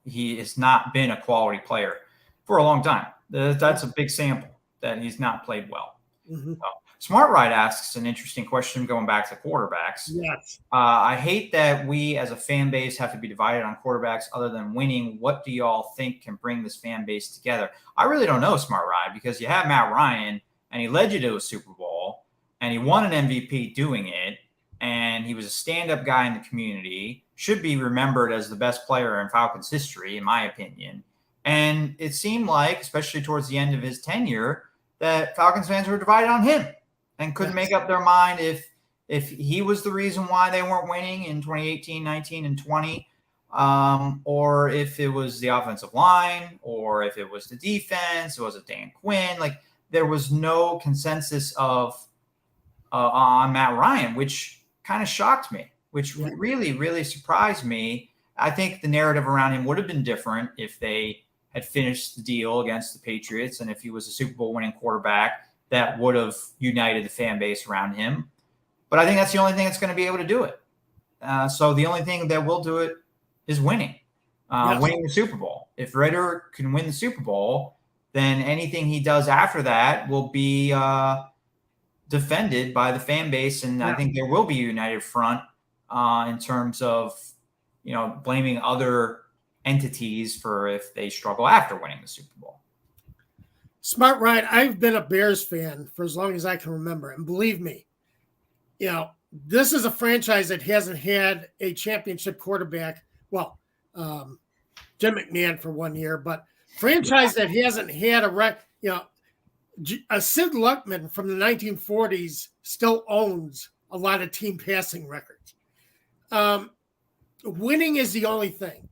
he has not been a quality player for a long time. That's a big sample that he's not played well. Mm-hmm. Smart Ride asks an interesting question going back to quarterbacks. Yes. I hate that we as a fan base have to be divided on quarterbacks other than winning. What do y'all think can bring this fan base together? I really don't know, Smart Ride, because you have Matt Ryan, and he led you to a Super Bowl, and he won an MVP doing it, and he was a stand-up guy in the community, should be remembered as the best player in Falcons history, in my opinion. And it seemed like, especially towards the end of his tenure, that Falcons fans were divided on him and couldn't make up their mind if he was the reason why they weren't winning in 2018, 19, and 20, or if it was the offensive line, or if it was the defense, or was it Dan Quinn? Like, there was no consensus on Matt Ryan, which kind of shocked me, which really, really surprised me. I think the narrative around him would have been different if they had finished the deal against the Patriots, and if he was a Super Bowl winning quarterback, that would have united the fan base around him. But I think that's the only thing that's going to be able to do it. So the only thing that will do it is winning the Super Bowl. If Ritter can win the Super Bowl, then anything he does after that will be defended by the fan base. And I think there will be a united front in terms of, blaming other entities for if they struggle after winning the Super Bowl. Smart Ride. I've been a Bears fan for as long as I can remember. And believe me, this is a franchise that hasn't had a championship quarterback. Well, Jim McMahon for 1 year, but franchise that hasn't had a Sid Luckman from the 1940s still owns a lot of team passing records. Winning is the only thing.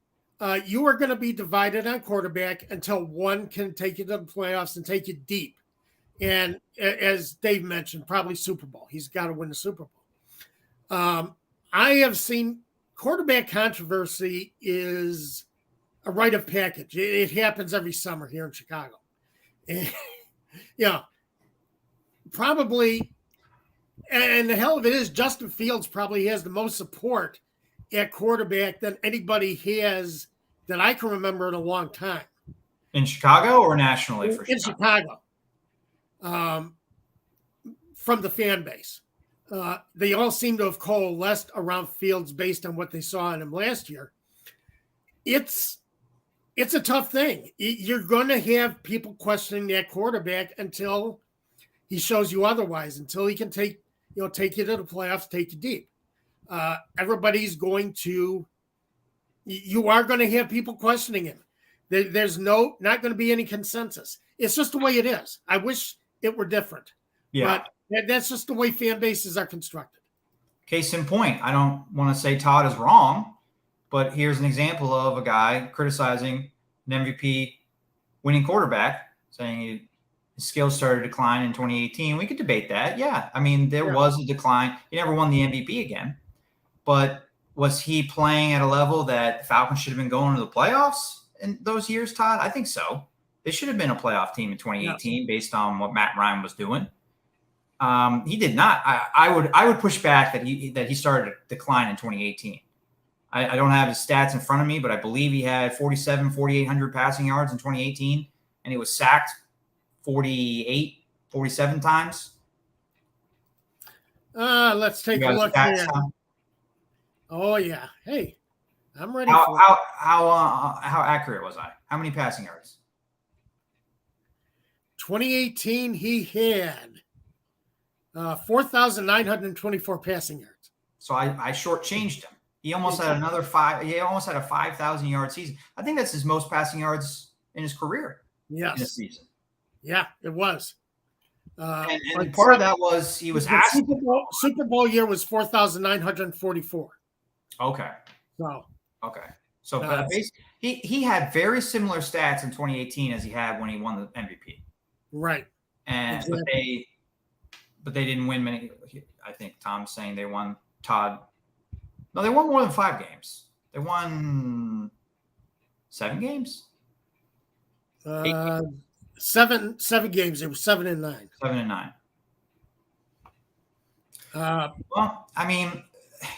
You are going to be divided on quarterback until one can take you to the playoffs and take you deep. And as Dave mentioned, probably Super Bowl. He's got to win the Super Bowl. I have seen quarterback controversy is a rite of passage. It happens every summer here in Chicago. And, probably, and the hell of it is, Justin Fields probably has the most support at quarterback than anybody has that I can remember in a long time. In Chicago or nationally for in Chicago? From the fan base. They all seem to have coalesced around Fields based on what they saw in him last year. It's a tough thing. You're going to have people questioning that quarterback until he shows you otherwise, until he can take you to the playoffs, take you deep. Everybody's going to, you are going to have people questioning him. There's not going to be any consensus. It's just the way it is. I wish it were different. Yeah. But that's just the way fan bases are constructed. Case in point, I don't want to say Todd is wrong, but here's an example of a guy criticizing an MVP winning quarterback, saying his skills started to decline in 2018. We could debate that. Yeah. I mean, there was a decline. He never won the MVP again. But was he playing at a level that the Falcons should have been going to the playoffs in those years, Todd? I think so. They should have been a playoff team in 2018 based on what Matt Ryan was doing. He did not. I would push back that he started to decline in 2018. I don't have his stats in front of me, but I believe he had 4,800 passing yards in 2018, and he was sacked 47 times. Let's take a look here. Oh yeah. Hey, I'm ready. How accurate was I? How many passing yards? 2018, he had 4,924 passing yards. So I shortchanged him. He almost had another five. He almost had a 5,000-yard season. I think that's his most passing yards in his career. Yes. In a season. Yeah, it was. And part of that was he was asked. Super Bowl year was 4,944. Okay. So he had very similar stats in 2018 as he had when he won the MVP. Right. And exactly. but they didn't win many. I think Tom's saying they won. Todd. No, they won more than 5 games. They won 7 games. 7 games. It was 7 and 9. 7 and 9. Well, I mean,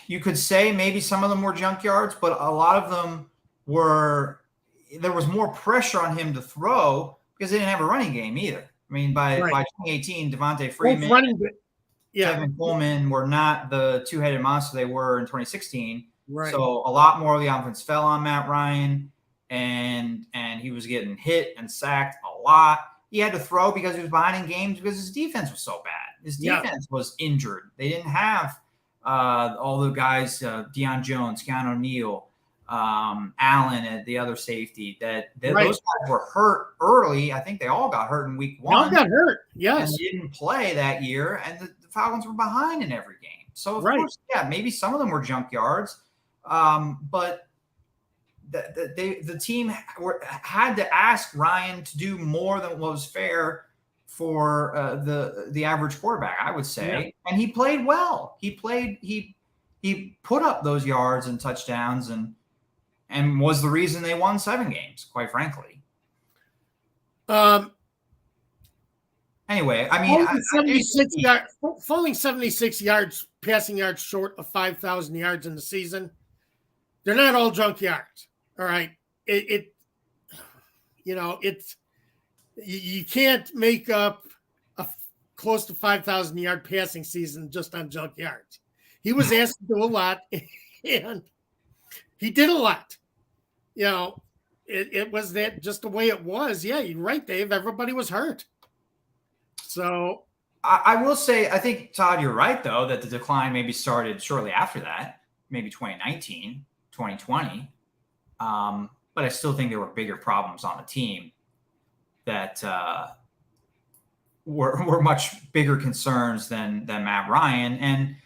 you could say maybe some of them were junkyards, but a lot of them were. There was more pressure on him to throw because they didn't have a running game either. I mean, by 2018, Devontae Freeman, Kevin Coleman were not the two-headed monster they were in 2016. Right. So a lot more of the offense fell on Matt Ryan, and he was getting hit and sacked a lot. He had to throw because he was behind in games because his defense was so bad. His defense was injured. They didn't have all the guys, Deion Jones, Keanu O'Neal, Allen at the other safety. Those guys were hurt early. I think they all got hurt in week 1. All got hurt, yes. And they didn't play that year, and the Falcons were behind in every game. So, of course, maybe some of them were junkyards, but the team had to ask Ryan to do more than what was fair for the average quarterback, I would say. And he played well. He put up those yards and touchdowns and was the reason they won 7 games, quite frankly. Anyway, I mean, falling 76 yards, passing yards short of 5,000 yards in the season. They're not all junk yards. All right. You can't make up a close to 5,000 yard passing season just on junk yards. He was asked to do a lot, and he did a lot. It was that just the way it was. Yeah, you're right, Dave. Everybody was hurt. So I will say, I think, Todd, you're right, though, that the decline maybe started shortly after that, maybe 2019, 2020. But I still think there were bigger problems on the team that were much bigger concerns than Matt Ryan. And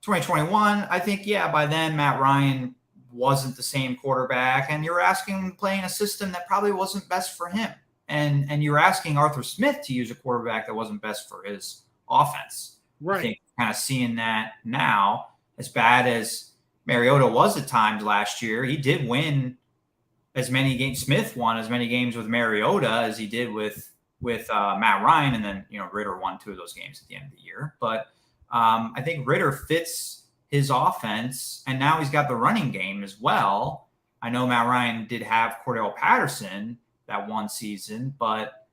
2021, I think, by then Matt Ryan wasn't the same quarterback, and you're asking him to play in a system that probably wasn't best for him. And you're asking Arthur Smith to use a quarterback that wasn't best for his offense. Right. I think kind of seeing that now, as bad as Mariota was at times last year, he did win as many games. Smith won as many games with Mariota as he did with Matt Ryan. And then, Ritter won 2 of those games at the end of the year. But I think Ritter fits his offense, and now he's got the running game as well. I know Matt Ryan did have Cordell Patterson that one season, but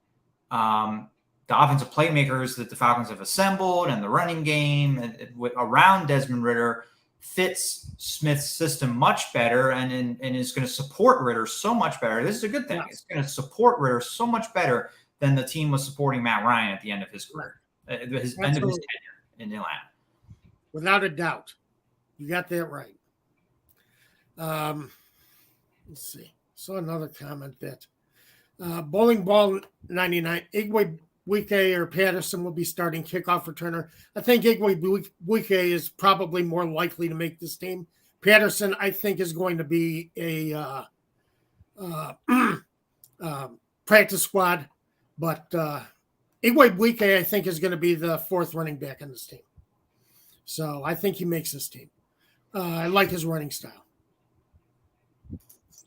the offensive playmakers that the Falcons have assembled and the running game around Desmond Ridder fits Smith's system much better and is going to support Ridder so much better. This is a good thing. It's going to support Ridder so much better than the team was supporting Matt Ryan at the end of his career, end of his tenure in Atlanta. Without a doubt. You got that right. Let's see. Saw another comment that Bowling Ball 99, Igwe or Patterson will be starting kickoff returner. I think Igwe is probably more likely to make this team. Patterson, I think, is going to be a practice squad, but Igwe, I think, is going to be the fourth running back on this team. So I think he makes this team. I like his running style.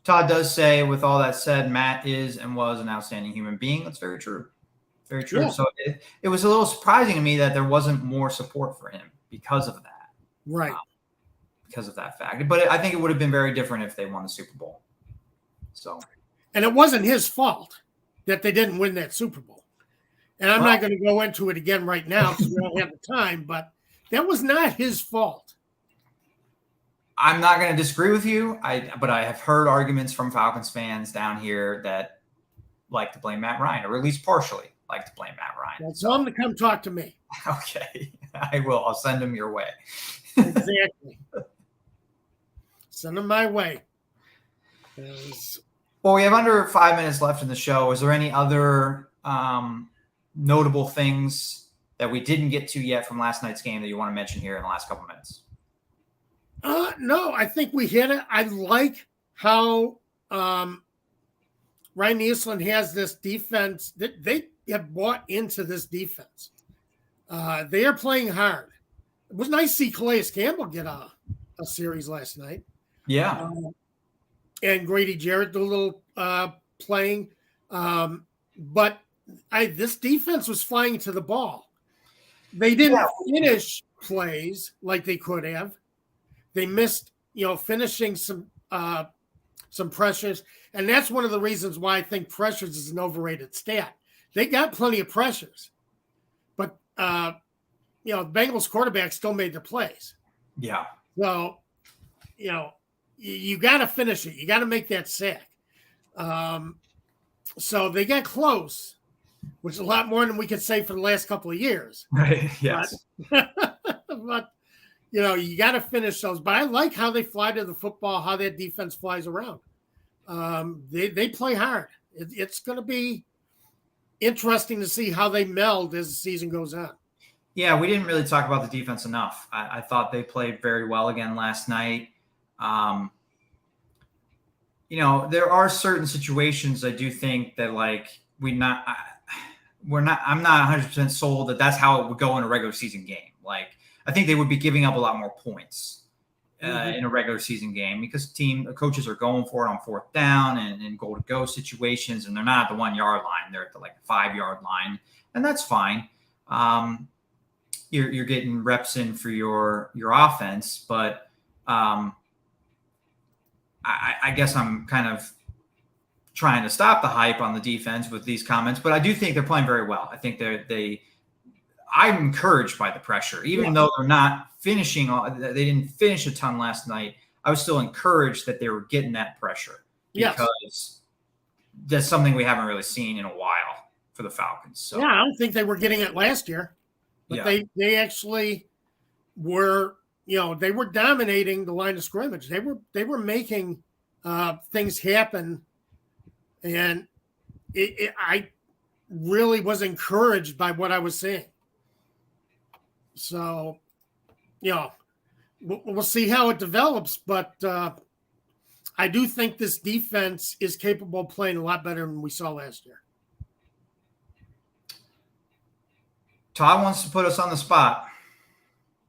Todd does say, with all that said, Matt is and was an outstanding human being. That's very true. Very true. Yeah. So it was a little surprising to me that there wasn't more support for him because of that. Right. Because of that fact. But I think it would have been very different if they won the Super Bowl. So. And it wasn't his fault that they didn't win that Super Bowl. And I'm not going to go into it again right now because we don't have the time, but that was not his fault. I'm not going to disagree with you, but I have heard arguments from Falcons fans down here that like to blame Matt Ryan, or at least partially like to blame Matt Ryan. Well, tell him to come talk to me. Okay, I will. I'll send him your way. Exactly. Send him my way. Well, we have under 5 minutes left in the show. Is there any other notable things that we didn't get to yet from last night's game that you want to mention here in the last couple minutes? No, I think we hit it. I like how Ryan Eastland has this defense. That they have bought into this defense. They are playing hard. It was nice to see Calais Campbell get a series last night. Yeah. And Grady Jarrett do a little playing. But this defense was flying to the ball. They didn't finish plays like they could have. They missed, finishing some pressures. And that's one of the reasons why I think pressures is an overrated stat. They got plenty of pressures. But, the Bengals quarterback still made the plays. Yeah. So, you got to finish it. You got to make that sack. So they got close, which is a lot more than we could say for the last couple of years. Right. Yes. But you got to finish those. But I like how they fly to the football, how that defense flies around. They play hard. It's going to be interesting to see how they meld as the season goes on. Yeah, we didn't really talk about the defense enough. I thought they played very well again last night. There are certain situations I do think that I'm not 100% sold that that's how it would go in a regular season game. I think they would be giving up a lot more points in a regular season game because coaches are going for it on fourth down and goal to go situations, and they're not at the 1 yard line; they're at the 5 yard line, and that's fine. You're getting reps in for your offense, but I guess I'm kind of trying to stop the hype on the defense with these comments, but I do think they're playing very well. I think I'm encouraged by the pressure, even though they're not finishing. They didn't finish a ton last night. I was still encouraged that they were getting that pressure because that's something we haven't really seen in a while for the Falcons. So I don't think they were getting it last year, but they actually were. They were dominating the line of scrimmage. They were making things happen, and I really was encouraged by what I was seeing. So, we'll see how it develops, but I do think this defense is capable of playing a lot better than we saw last year. Todd wants to put us on the spot.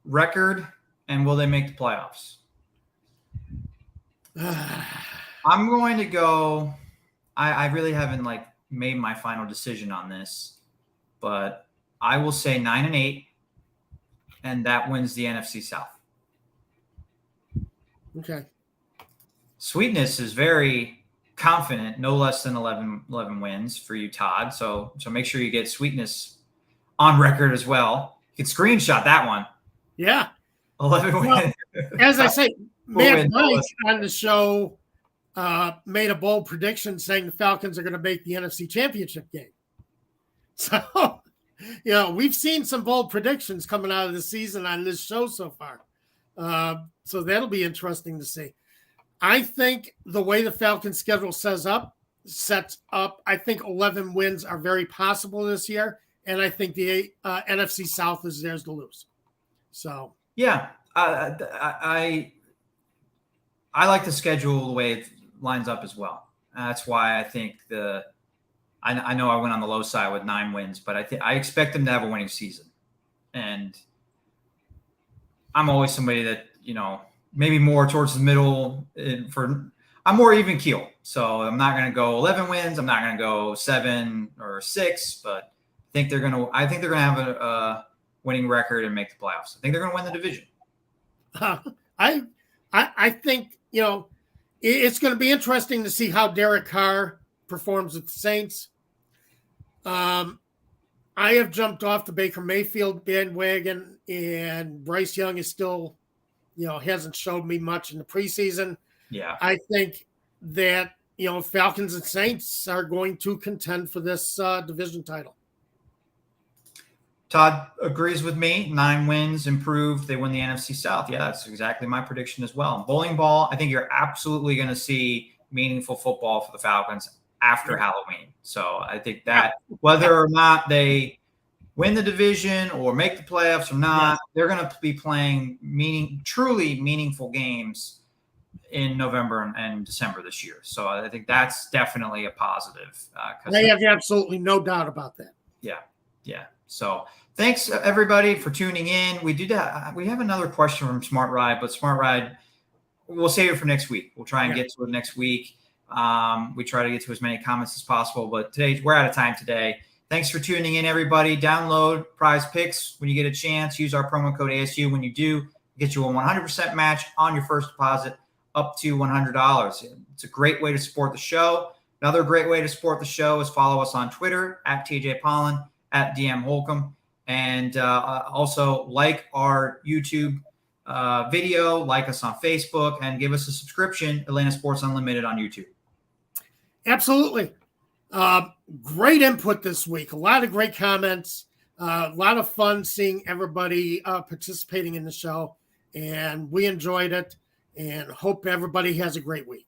Record, and will they make the playoffs? I'm going to go. I really haven't made my final decision on this, but I will say 9-8. And that wins the NFC South. Okay. Sweetness is very confident, no less than 11 wins for you, Todd. So make sure you get Sweetness on record as well. You can screenshot that one. Yeah. 11 Well, wins. as I say, Matt win, Mike on the show made a bold prediction saying the Falcons are going to make the NFC Championship game. So, we've seen some bold predictions coming out of the season on this show so far. So that'll be interesting to see. I think the way the Falcons schedule sets up, I think 11 wins are very possible this year. And I think the NFC South is theirs to lose. So, yeah, I like the schedule the way it lines up as well. That's why I think I know I went on the low side with 9 wins, but I expect them to have a winning season. And I'm always somebody that, maybe more towards the middle I'm more even keel. So I'm not going to go 11 wins. I'm not going to go 7 or 6, but I think they're going to have a winning record and make the playoffs. I think they're going to win the division. I think, it's going to be interesting to see how Derek Carr performs with the Saints. I have jumped off the Baker Mayfield bandwagon, and Bryce Young is still, hasn't showed me much in the preseason. Yeah. I think that, Falcons and Saints are going to contend for this division title. Todd agrees with me. 9 wins, improved. They win the NFC South. Yeah, that's exactly my prediction as well. Bowling ball, I think you're absolutely going to see meaningful football for the Falcons after Halloween. So I think that whether or not they win the division or make the playoffs or not, they're going to be playing truly meaningful games in November and December this year. So I think that's definitely a positive. I have absolutely no doubt about that. Yeah. So thanks everybody for tuning in. We have another question from Smart Ride, but Smart Ride, we'll save it for next week. We'll try and get to it next week. We try to get to as many comments as possible, but today we're out of time today. Thanks for tuning in, everybody. Download Prize Picks when you get a chance. Use our promo code ASU. When you do, get you a 100% match on your first deposit up to $100. It's a great way to support the show. Another great way to support the show is follow us on Twitter at TJ Pollen, at DM Holcomb, and also like our YouTube video, like us on Facebook, and give us a subscription, Atlanta Sports Unlimited on YouTube. Absolutely. Great input this week. A lot of great comments. A lot of fun seeing everybody participating in the show, and we enjoyed it and hope everybody has a great week.